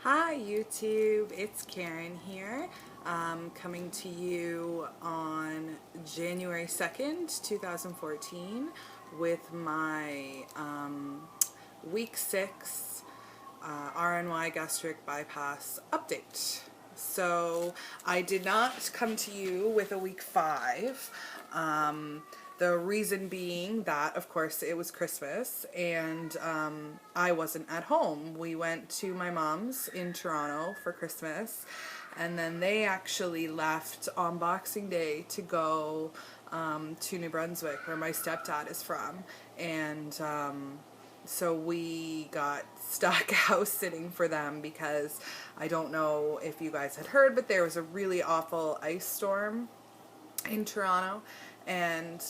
Hi YouTube, it's Karen here, coming to you on January 2nd, 2014 with my week 6 RNY gastric bypass update. So I did not come to you with a week 5. The reason being that, of course, it was Christmas and I wasn't at home. We went to my mom's in Toronto for Christmas, and then they actually left on Boxing Day to go to New Brunswick, where my stepdad is from. And so we got stuck house sitting for them because I don't know if you guys had heard, but there was a really awful ice storm in Toronto, and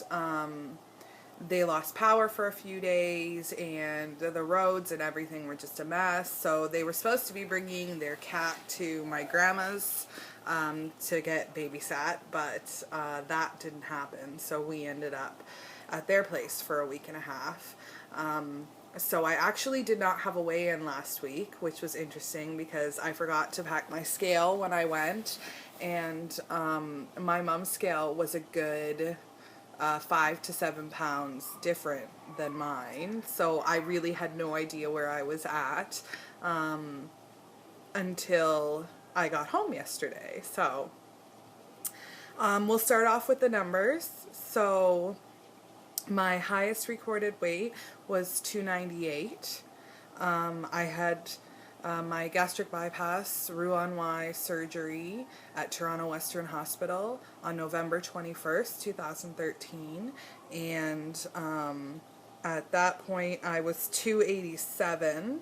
they lost power for a few days, and the roads and everything were just a mess. So they were supposed to be bringing their cat to my grandma's to get babysat, but that didn't happen. So we ended up at their place for a week and a half. So I actually did not have a weigh-in last week, which was interesting because I forgot to pack my scale when I went, and my mom's scale was a good 5 to 7 pounds different than mine, so I really had no idea where I was at until I got home yesterday. So we'll start off with the numbers. So my highest recorded weight was 298. I had my gastric bypass RNY surgery at Toronto Western Hospital on November 21st, 2013. And at that point I was 287.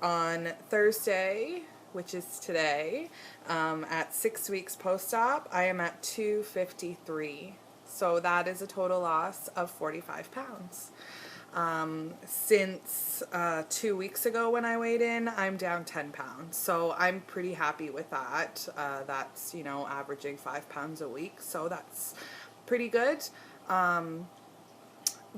On Thursday, which is today, at 6 weeks post-op, I am at 253. So that is a total loss of 45 pounds. Since 2 weeks ago when I weighed in, I'm down 10 pounds. So I'm pretty happy with that. That's, averaging 5 pounds a week. So that's pretty good.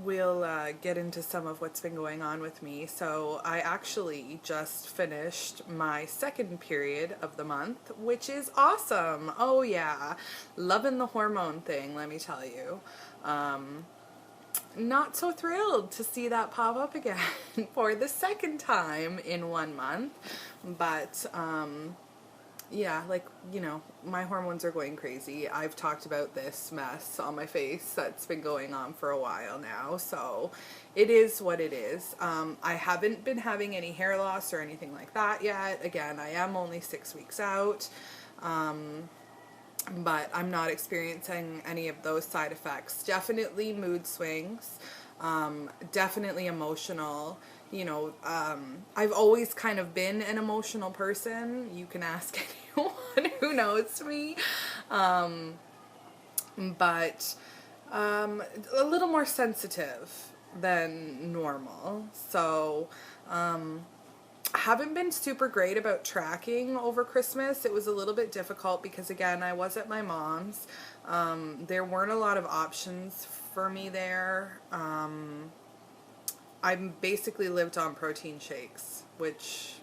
We'll get into some of what's been going on with me. So I actually just finished my second period of the month, which is awesome. Oh yeah, loving the hormone thing, let me tell you. Not so thrilled to see that pop up again for the second time in 1 month, but yeah, my hormones are going crazy. I've talked about this mess on my face that's been going on for a while now, so it is what it is. I haven't been having any hair loss or anything like that yet. Again, I am only 6 weeks out, but I'm not experiencing any of those side effects. Definitely mood swings, definitely emotional. I've always kind of been an emotional person. You can ask anyone who knows me. But a little more sensitive than normal. So haven't been super great about tracking over Christmas. It was a little bit difficult because, again, I was at my mom's. There weren't a lot of options for me there. I basically lived on protein shakes, which,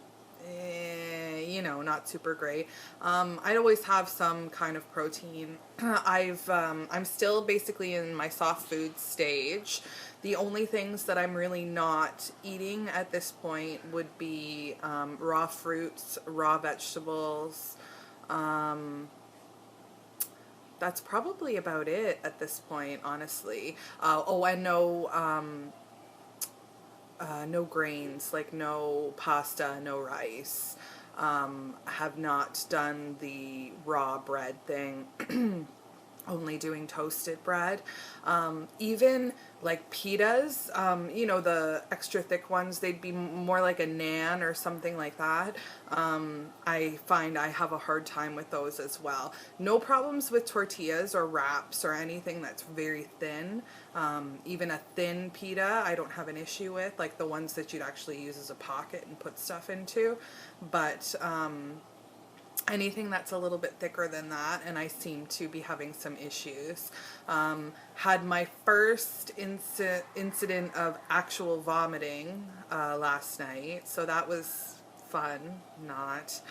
not super great. I'd always have some kind of protein. I'm still basically in my soft food stage. The only things that I'm really not eating at this point would be raw fruits, raw vegetables. That's probably about it at this point, honestly. And no grains, like no pasta, no rice. Have not done the raw bread thing. Only doing toasted bread. Even like pitas, the extra thick ones, they'd be more like a naan or something like that. I find I have a hard time with those as well. No problems with tortillas or wraps or anything that's very thin. Even a thin pita I don't have an issue with, like the ones that you'd actually use as a pocket and put stuff into. But anything that's a little bit thicker than that, and I seem to be having some issues. Had my first incident of actual vomiting last night, so that was fun. Not.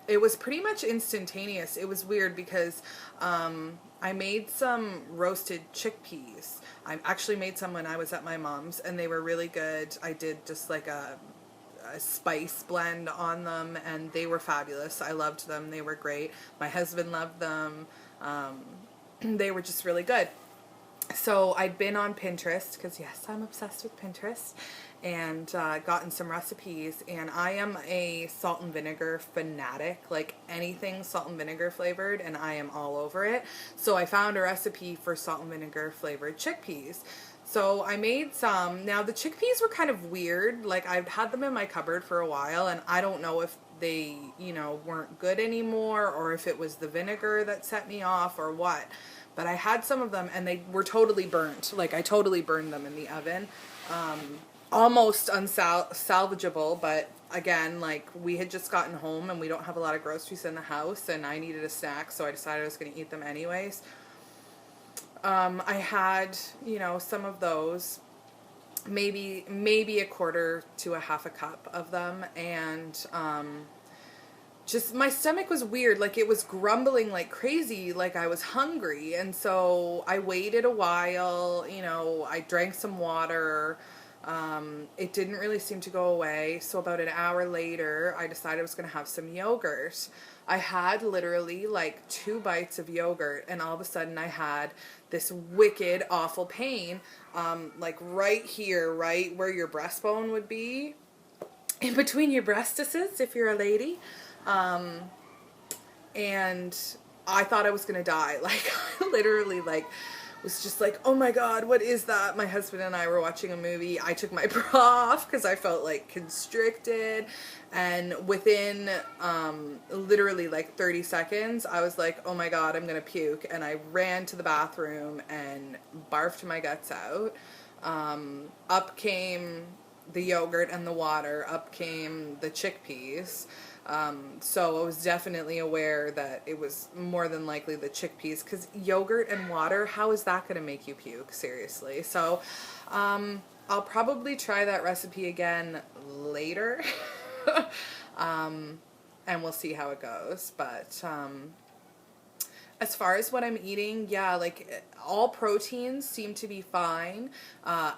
It was pretty much instantaneous. It was weird because I made some roasted chickpeas. I actually made some when I was at my mom's, and they were really good. I did just like a spice blend on them, and they were fabulous. I loved them. They were great. My husband loved them. They were just really good. So I'd been on Pinterest, because yes, I'm obsessed with Pinterest, and gotten some recipes, and I am a salt and vinegar fanatic, like anything salt and vinegar flavored, and I am all over it. So I found a recipe for salt and vinegar flavored chickpeas. So I made some. Now the chickpeas were kind of weird. Like, I've had them in my cupboard for a while, and I don't know if they, you know, weren't good anymore, or if it was the vinegar that set me off or what. But I had some of them, and they were totally burnt. Like, I totally burned them in the oven. Almost unsalvageable, but again, like, we had just gotten home, and we don't have a lot of groceries in the house, and I needed a snack, so I decided I was going to eat them anyways. I had, you know, some of those, maybe a quarter to a half a cup of them, and just my stomach was weird. Like, it was grumbling like crazy, like I was hungry, and so I waited a while. You know, I drank some water. It didn't really seem to go away, so about an hour later, I decided I was going to have some yogurt. I had literally like 2 bites of yogurt, and all of a sudden I had this wicked, awful pain, like right here, right where your breastbone would be, in between your breastises, if you're a lady. And I thought I was going to die. Like, I literally, like, was just like, oh my God, what is that? My husband and I were watching a movie. I took my bra off because I felt like constricted. And within literally like 30 seconds, I was like, oh my God, I'm going to puke. And I ran to the bathroom and barfed my guts out. Up came the yogurt and the water. Up came the chickpeas. So I was definitely aware that it was more than likely the chickpeas, because yogurt and water, how is that going to make you puke? Seriously. So I'll probably try that recipe again later. And we'll see how it goes. But as far as what I'm eating, yeah, like, all proteins seem to be fine.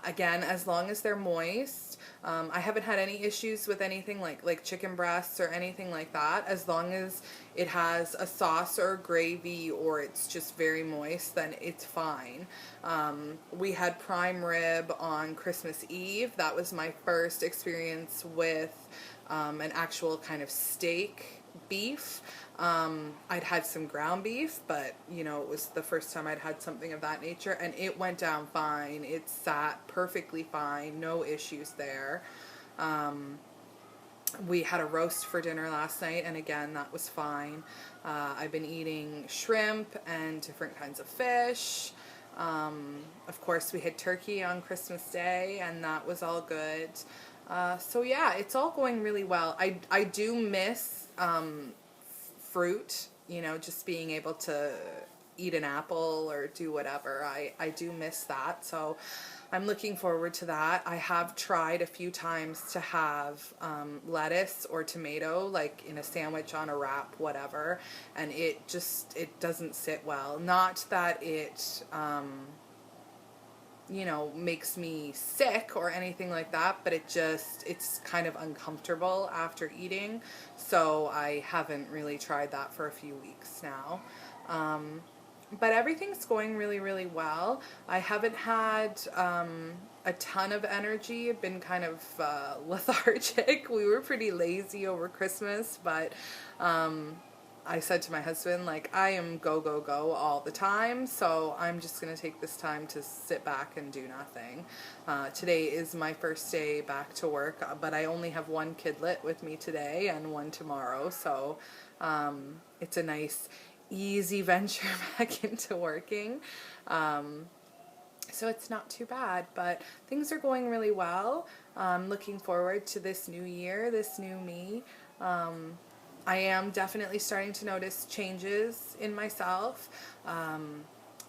Again, as long as they're moist. I haven't had any issues with anything like chicken breasts or anything like that. As long as it has a sauce or a gravy, or it's just very moist, then it's fine. We had prime rib on Christmas Eve. That was my first experience with an actual kind of steak beef. I'd had some ground beef, but, you know, it was the first time I'd had something of that nature, and it went down fine. It sat perfectly fine, no issues there. We had a roast for dinner last night, and again, that was fine. I've been eating shrimp and different kinds of fish. Of course, we had turkey on Christmas Day, and that was all good. So yeah, it's all going really well. I do miss fruit, you know, just being able to eat an apple or do whatever. I do miss that, so I'm looking forward to that. I have tried a few times to have lettuce or tomato, like in a sandwich, on a wrap, whatever, and it doesn't sit well. Not that it you know, makes me sick or anything like that, but it's kind of uncomfortable after eating, so I haven't really tried that for a few weeks now. But everything's going really, really well. I haven't had a ton of energy. I've been kind of lethargic. We were pretty lazy over Christmas, but I said to my husband, like, I am go, go, go all the time, so I'm just going to take this time to sit back and do nothing. Today is my first day back to work, but I only have one kidlet with me today and one tomorrow, so it's a nice, easy venture back into working. So it's not too bad, but things are going really well. I'm looking forward to this new year, this new me. I am definitely starting to notice changes in myself.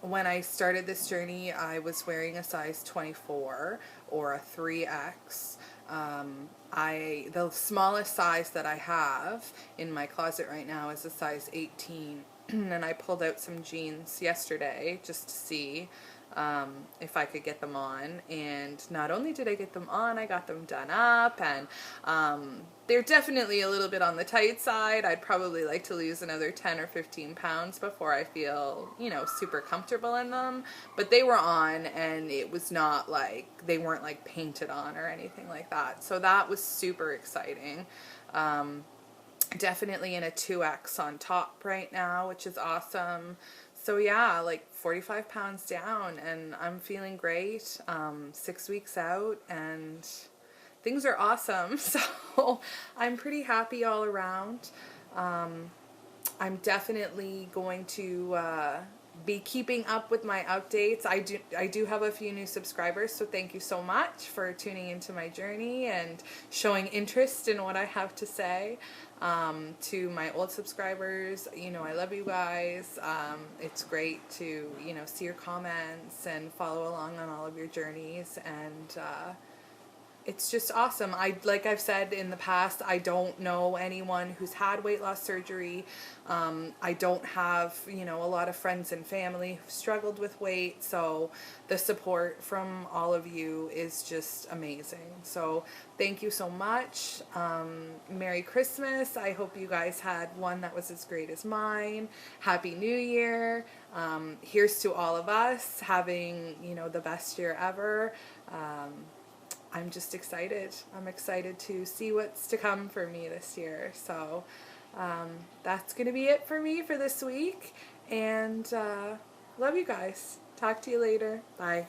When I started this journey, I was wearing a size 24 or a 3X. The smallest size that I have in my closet right now is a size 18. And I pulled out some jeans yesterday just to see if I could get them on. And not only did I get them on, I got them done up, and they're definitely a little bit on the tight side. I'd probably like to lose another 10 or 15 pounds before I feel, you know, super comfortable in them. But they were on, and it was not like, they weren't like painted on or anything like that. So that was super exciting. Definitely in a 2X on top right now, which is awesome. So yeah, like 45 pounds down, and I'm feeling great. 6 weeks out, and things are awesome. So I'm pretty happy all around. I'm definitely going to be keeping up with my updates. I do have a few new subscribers, so thank you so much for tuning into my journey and showing interest in what I have to say. To my old subscribers, you know, I love you guys. It's great to, you know, see your comments and follow along on all of your journeys, and it's just awesome. Like I've said in the past, I don't know anyone who's had weight loss surgery. I don't have, you know, a lot of friends and family who've struggled with weight. So the support from all of you is just amazing. So thank you so much. Merry Christmas. I hope you guys had one that was as great as mine. Happy New Year. Here's to all of us having, you know, the best year ever. I'm just excited. I'm excited to see what's to come for me this year. So that's going to be it for me for this week. And love you guys. Talk to you later. Bye.